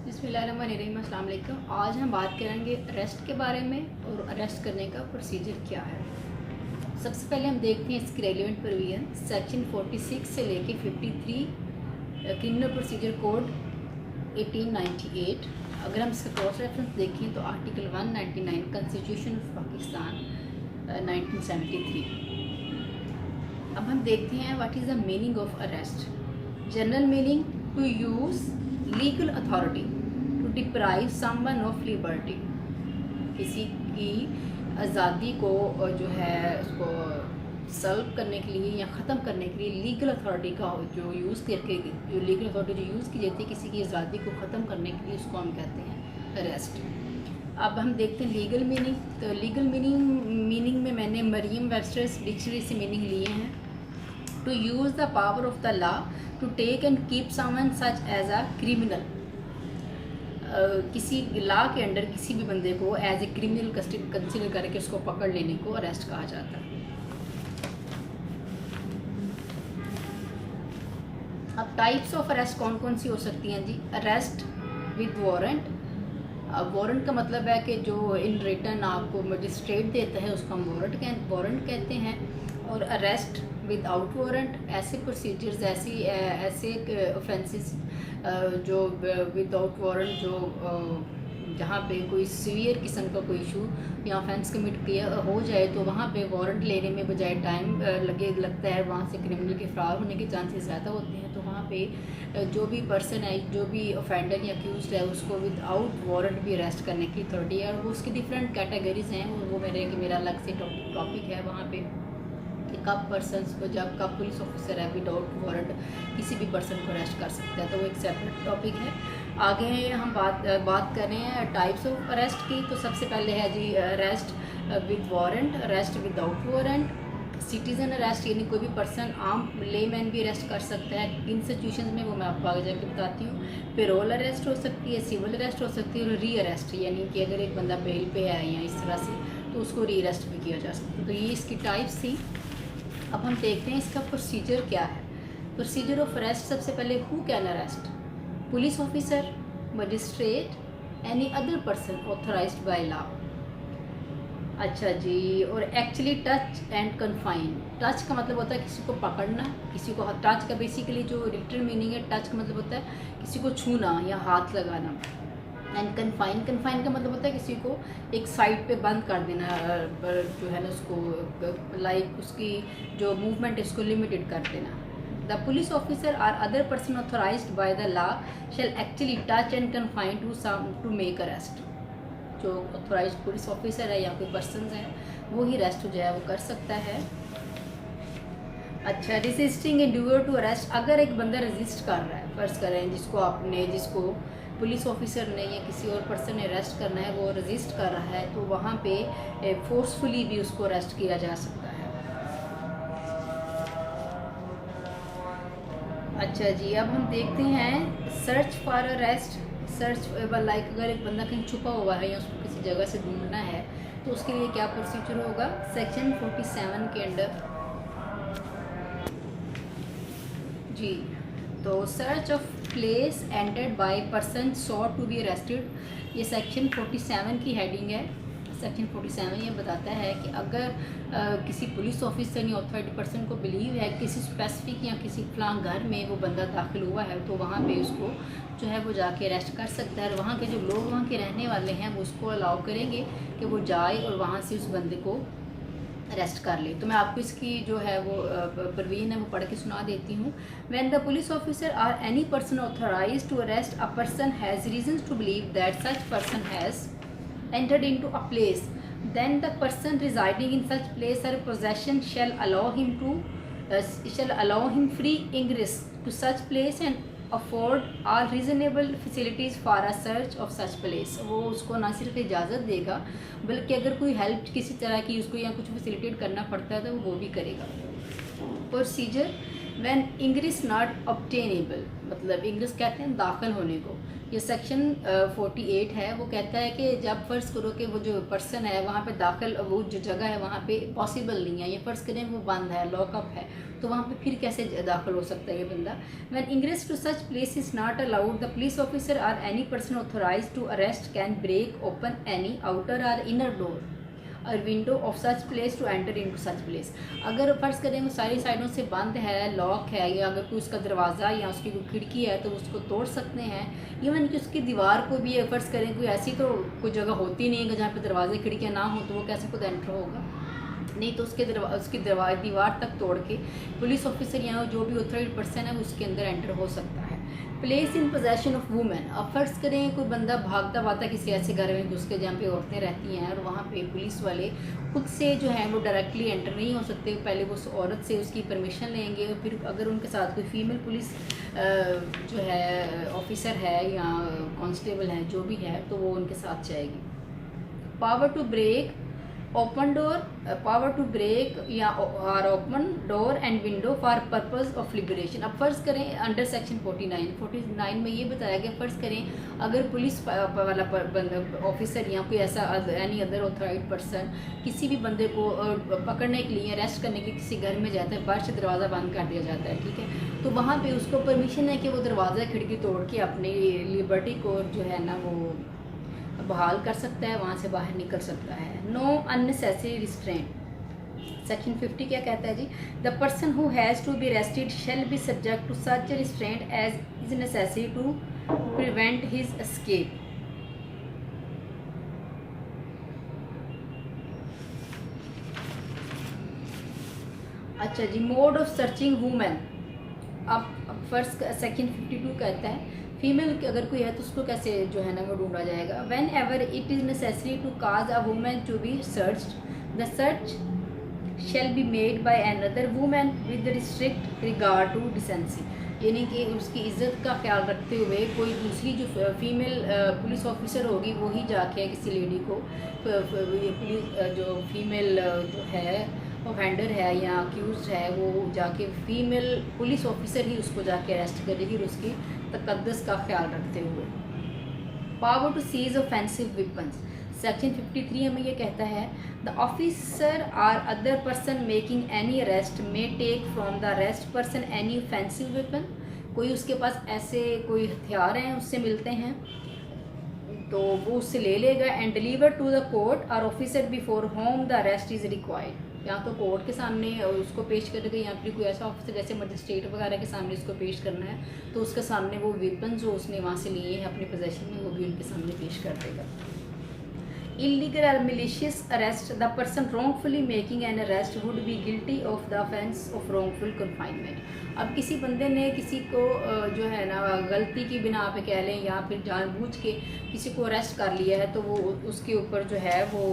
बिस्मिल्लाहिर्रहमानिर्रहीम। अस्सलाम वालेकुम। आज हम बात करेंगे अरेस्ट के बारे में और अरेस्ट करने का प्रोसीजर क्या है। सबसे पहले हम देखते हैं इसकी रेलिवेंट प्रोविजन सेक्शन 46 से लेके 53 क्रिमिनल प्रोसीजर कोड 1898। अगर हम इसका क्रॉस रेफरेंस देखें तो आर्टिकल 199 कॉन्स्टिट्यूशन ऑफ पाकिस्तान 1973। अब हम देखते हैं what is the meaning of arrest. General meaning to use legal authority to deprive someone of liberty, किसी की आज़ादी को जो है उसको सल्व करने के लिए या ख़त्म करने के लिए लीगल अथॉरिटी का जो यूज़ करके जो लीगल अथॉरिटी जो यूज़ की जाती है किसी की आज़ादी को ख़त्म करने के लिए, उसको हम कहते हैं अरेस्ट। अब हम देखते हैं लीगल मीनिंग। तो लीगल मीनिंग में मैंने मरियम वेबस्टर्स डिक्शनरी से मीनिंग लिए हैं। To use the power of the law to take and keep someone such as a criminal, किसी लॉ के अंडर किसी भी बंदे को एज ए क्रिमिनल कंसिडर करके उसको पकड़ लेने को अरेस्ट कहा जाता है। अब टाइप्स ऑफ अरेस्ट कौन कौन सी हो सकती हैं जी। Arrest with warrant. वारंट का मतलब है कि जो इन रिटर्न आपको मजिस्ट्रेट देता है उसको हम वारंट कहते हैं। और अरेस्ट विदाउट वारंट, ऐसे प्रोसीजर्स ऐसे ऑफेंसेस जो विदाउट वारंट जो जहाँ पे कोई सीवियर किस्म का कोई इशू या ऑफेंस कमिट किया हो जाए तो वहाँ पे वारंट लेने में बजाय टाइम लगता है, वहाँ से क्रिमिनल के फरार होने के चांसेस ज़्यादा होते हैं। तो वहाँ पे जो भी पर्सन है, जो भी ऑफेंडर या अक्यूज्ड है, उसको विदाउट वारंट भी अरेस्ट करने की अथॉरिटी है। और वो उसकी डिफरेंट कैटेगरीज हैं, वो मेरा अलग से टॉपिक है वहाँ पे कि कब पर्सनस को जब कब पुलिस ऑफिसर है विदाउट वारंट किसी भी पर्सन को अरेस्ट कर सकता है, तो वो एक सेपरेट टॉपिक है। आगे हम बात कर रहे हैं टाइप्स ऑफ अरेस्ट की। तो सबसे पहले है जी arrest with warrant, arrest without warrant, citizen arrest, यानी कोई भी पर्सन आम लेमैन भी अरेस्ट कर सकता है। इन सिचुएशंस में वो मैं आपको आगे जाकर बताती हूँ। पेरोल अरेस्ट हो सकती है, सिविल अरेस्ट हो सकती है और री अरेस्ट, यानी कि अगर एक बंदा बेल पे है या इस तरह से तो उसको री अरेस्ट भी किया जा सकता है। तो ये इसकी टाइप्स थी। अब हम देखते हैं इसका प्रोसीजर क्या है। प्रोसीजर ऑफ अरेस्ट, सबसे पहले who can arrest, police officer, magistrate, any other person authorised by law. अच्छा जी। और actually touch and confine, touch का मतलब होता है किसी को पकड़ना, किसी को टच का बेसिकली जो लिटरल मीनिंग है टच का मतलब होता है किसी को छूना या हाथ लगाना। एंड कन्फाइन का मतलब होता है किसी को एक साइड पे बंद कर देना, जो है ना उसको लाइक उसकी जो मूवमेंट है उसको लिमिटेड कर देना। The police officer or other person authorised by the law shall actually touch and confine to make arrest. जो ऑथराइज पुलिस ऑफिसर है या कोई पर्सन है वो ही अरेस्ट जो है वो कर सकता है। अच्छा, रेजिस्टिंग एंड्यूअर टू अरेस्ट, अगर एक बंदा रेजिस्ट कर रहा है, फर्ज कर रहे हैं जिसको पुलिस ऑफिसर ने या किसी और पर्सन ने अरेस्ट करना है, वो रेजिस्ट कर रहा है तो वहाँ पे फोर्सफुली भी उसको अरेस्ट किया जा सकता है। अच्छा जी। अब हम देखते हैं search for arrest. Search like अगर एक बंदा कहीं छुपा हुआ है या उसको किसी जगह से ढूंढना है तो उसके लिए क्या प्रोसीजर होगा। सेक्शन 47 के अंडर जी, तो search of place entered by person sought to be arrested, ये सेक्शन 47 की हेडिंग है। सेक्शन 47 ये बताता है कि अगर किसी पुलिस ऑफिसर या ऑथराइज्ड पर्सन को बिलीव है किसी स्पेसिफिक या किसी फलां घर में वो बंदा दाखिल हुआ है तो वहाँ पे उसको जो है वो जाके अरेस्ट कर सकता है। और वहाँ के जो लोग वहाँ के रहने वाले हैं वो उसको अलाउ करेंगे कि वो जाए और वहाँ से उस बंदे को अरेस्ट कर ले। तो मैं आपको इसकी जो है वो प्रोविजन है वो पढ़ के सुना देती हूँ। When the police officer or any person authorised to arrest a person has reasons to believe that such person has entered into a place, then the person residing in such place or possession shall allow him free ingress to such place and afford all reasonable facilities for a search of such place। वो उसको ना सिर्फ इजाज़त देगा बल्कि अगर कोई help किसी तरह की उसको या कुछ फैसिलिटेट करना पड़ता है तो वो भी करेगा। Procedure, when English not obtainable, मतलब इंग्रिस कहते हैं दाखिल होने को। ये सेक्शन 48 है, वो कहता है कि जब फ़र्ज़ करो कि वो जो पर्सन है वहाँ पे दाखिल, वो जो जगह है वहाँ पे पॉसिबल नहीं है, ये फ़र्ज़ करें वो बंद है, लॉकअप है, तो वहाँ पे फिर कैसे दाखिल हो सकता है ये बंदा। When ingress to such place is not allowed, the police officer or any person authorised to arrest can break open any outer or inner door or window of such place to enter into such place. अगर फ़र्ज़ करें वो सारी साइडों से बंद है, lock है, या अगर कोई उसका दरवाज़ा या उसकी कोई खिड़की है तो उसको तोड़ सकते हैं। इवन कि उसकी दीवार को भी फ़र्ज़ करें कोई ऐसी तो कोई जगह होती नहीं है जहाँ पे दरवाजे खिड़कियाँ ना हो, तो वो कैसे खुद एंटर होगा, नहीं तो उसकी दीवार तक तोड़ के पुलिस ऑफिसर या जो भी ऑथराइज्ड पर्सन है उसके अंदर एंटर हो सकता है। Place in possession of women, अब फ़र्ज़ करें कोई बंदा भागता भागता किसी ऐसे घर में घुस के जहाँ पे औरतें रहती हैं और वहाँ पे पुलिस वाले खुद से जो है वो डायरेक्टली एंटर नहीं हो सकते, पहले वो उस औरत से उसकी परमिशन लेंगे, और फिर अगर उनके साथ कोई फीमेल पुलिस जो है ऑफिसर है या कांस्टेबल है जो भी है तो वो उनके साथ जाएगी। Power to break open door, power to break या or open door and window for purpose of liberation. अब फ़र्ज़ करें अंडर सेक्शन 49 में ये बताया गया, फ़र्ज़ करें अगर पुलिस वाला ऑफिसर या कोई ऐसा एनी अदर ऑथराइज्ड पर्सन किसी भी बंदे को पकड़ने के लिए, अरेस्ट करने के लिए किसी घर में जाता है, बाहर से दरवाज़ा बंद कर दिया जाता है, ठीक है, तो वहाँ पे उसको परमिशन है कि वो दरवाज़ा खिड़की तोड़ के अपनी लिबर्टी को जो है ना वो बहाल कर सकता है, वहाँ से बाहर निकल सकता है। नो अननेसेसरी रिस्ट्रेंट, सेक्शन 50 क्या कहता है जी, the person who has to be arrested shall be subject to such restraint as is necessary to prevent his escape. अच्छा जी, मोड ऑफ सर्चिंग वुमेन। अब फर्स्ट सेक्शन 52 कहता है फीमेल अगर कोई है तो उसको कैसे जो है ना वो ढूंढा जाएगा। Whenever it is necessary to cause a women to be searched, the search shall be made by another women with restrict regard to decency, यानी कि उसकी इज्जत का ख्याल रखते हुए कोई दूसरी जो फीमेल पुलिस ऑफिसर होगी वो ही जाके किसी लेडी को पुलिस जो फीमेल जो है ऑफेंडर है या अक्यूज है वो जाके फीमेल पुलिस ऑफिसर ही उसको जाके अरेस्ट करेगी और उसकी तकद्दस का ख्याल रखते हुए। Power to seize offensive weapons, section 53 हमें ये कहता है the officer or other person making any arrest may take from the arrest person any offensive weapon, कोई उसके पास ऐसे कोई हथियार हैं उससे मिलते हैं तो वो उससे ले लेगा, and deliver to the court और officer before whom the arrest is required, या तो कोर्ट के सामने उसको पेश करेगा या फिर कोई ऐसा ऑफिसर जैसे मजिस्ट्रेट वगैरह के सामने उसको पेश करना है तो उसके सामने वो वेपन जो उसने वहाँ से लिए हैं अपने पोजेशन में वो भी उनके सामने पेश कर देगा। इलीगल और malicious arrest, the person wrongfully making an arrest would be guilty of the offence of wrongful confinement। अब किसी बंदे ने किसी को जो है ना गलती की बिना पे कह लें या फिर जानबूझ के किसी को अरेस्ट कर लिया है तो वो उसके ऊपर जो है वो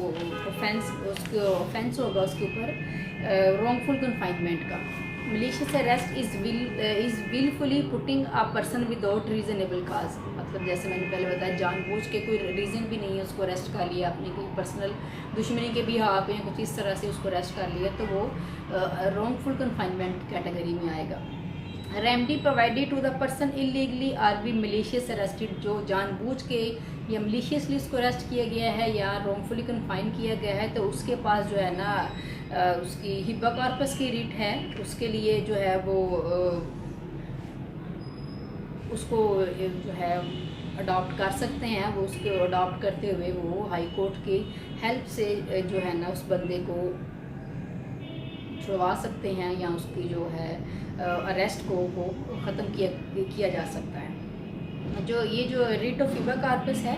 ऑफेंस होगा उसके ऊपर wrongful confinement का। malicious arrest is willfully putting a person without reasonable cause, मतलब जैसे मैंने पहले बताया जानबूझ के कोई रीज़न भी नहीं है उसको अरेस्ट कर लिया, आपने कोई पर्सनल दुश्मनी के भी हाथ या कुछ इस तरह से उसको अरेस्ट कर लिया तो वो wrongful confinement कैटेगरी में आएगा। Remedy provided to the person illegally or be malicious arrested, जो जानबूझ के या मलिशियसली उसको अरेस्ट किया गया है या रॉन्गफुली कन्फाइन किया गया है तो उसके पास जो है ना उसकी हिब्बा कॉर्पस की रिट है, उसके लिए जो है वो उसको जो है अडॉप्ट कर सकते हैं, वो उसको अडॉप्ट करते हुए वो हाई कोर्ट की हेल्प से जो है ना उस बंदे को छुड़वा सकते हैं या उसकी जो है अरेस्ट को वो ख़त्म किया जा सकता है। जो ये जो रिट ऑफ हिब्बा कॉर्पस है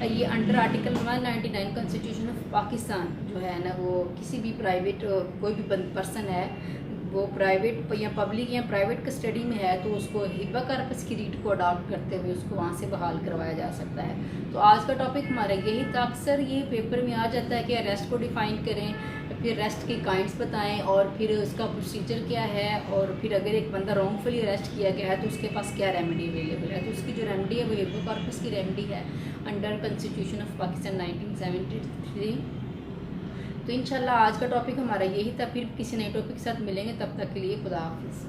ये under article 199 constitution of Pakistan जो है ना वो किसी भी प्राइवेट कोई भी पर्सन है वो प्राइवेट या पब्लिक या प्राइवेट कस्टडी में है तो उसको हिब्बा कॉर्पस की रीट को अडॉप्ट करते हुए उसको वहाँ से बहाल करवाया जा सकता है। तो आज का टॉपिक हमारा यही था। अक्सर ये पेपर में आ जाता है कि अरेस्ट को डिफ़ाइन करें, फिर अरेस्ट के काइंड्स बताएं और फिर उसका प्रोसीजर क्या है और फिर अगर एक बंदा रॉन्गफुली अरेस्ट किया गया है तो उसके पास क्या रेमेडी अवेलेबल है। तो उसकी जो रेमेडी है वो हिब्बा कॉर्पस की रेमेडी है अंडर कॉन्स्टिट्यूशन ऑफ पाकिस्तान 1973। तो इंशाल्लाह आज का टॉपिक हमारा यही था, फिर किसी नए टॉपिक के साथ मिलेंगे, तब तक के लिए खुदा हाफिज़।